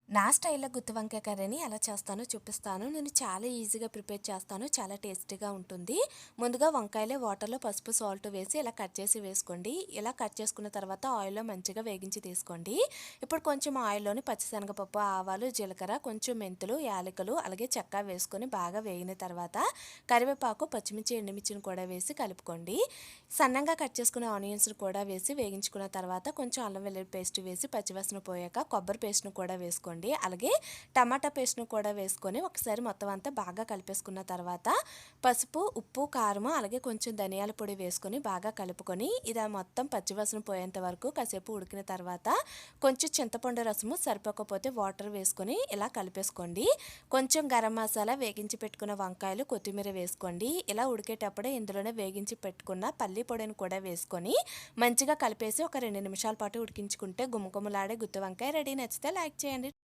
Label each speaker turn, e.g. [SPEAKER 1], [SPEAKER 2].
[SPEAKER 1] నా స్టైల్‌లో గుత్తి వంకాయ కర్రీని ఎలా చేస్తానో చూపిస్తాను. నేను చాలా ఈజీగా ప్రిపేర్ చేస్తాను. చాలా టేస్టీగా ఉంటుంది. ముందుగా వంకాయలు వాటర్‌లో పసుపు, సాల్ట్ వేసి ఇలా కట్ చేసి వేసుకోండి. ఇలా కట్ చేసుకున్న తర్వాత ఆయిల్‌లో మంచిగా వేగించి తీసుకోండి. ఇప్పుడు కొంచెం ఆయిల్‌లోని పచ్చిశనగపప్పు, ఆవాలు, జీలకర్ర, కొంచెం మెంతులు, యాలకులు, అలాగే చెక్క వేసుకొని బాగా వేగిన తర్వాత కరివేపాకు, పచ్చిమిర్చి, ఎండుమిర్చిని కూడా వేసి కలుపుకోండి. సన్నంగా కట్ చేసుకున్న ఆనియన్స్‌ని కూడా వేసి వేగించుకున్న తర్వాత కొంచెం అల్లం వెల్లుల్లి పేస్ట్ వేసి పచ్చివాసన పోయాక కొబ్బరి పేస్ట్‌ని కూడా వేసుకోండి. అలాగే టమాటా పేస్ట్‌ను కూడా వేసుకొని ఒకసారి మొత్తం అంతా బాగా కలిపేసుకున్న తర్వాత పసుపు, ఉప్పు, కారం అలాగే కొంచెం ధనియాల పొడి వేసుకొని బాగా కలుపుకొని ఇది మొత్తం పచ్చివాసన పోయేంత వరకు కాసేపు ఉడికిన తర్వాత కొంచెం చింతపండు రసము సరిపోకపోతే వాటర్ వేసుకొని ఇలా కలిపేసుకోండి. కొంచెం గరం మసాలా, వేగించి పెట్టుకున్న వంకాయలు, కొత్తిమీర వేసుకోండి. ఇలా ఉడికేటప్పుడే ఇందులోనే వేగించి పెట్టుకున్న పల్లి పొడిని కూడా వేసుకొని మంచిగా కలిపేసి ఒక 2 నిమిషాల పాటు ఉడికించుకుంటే గుమగుమలాడే గుత్తి వంకాయ రెడీ. నచ్చితే లైక్ చేయండి.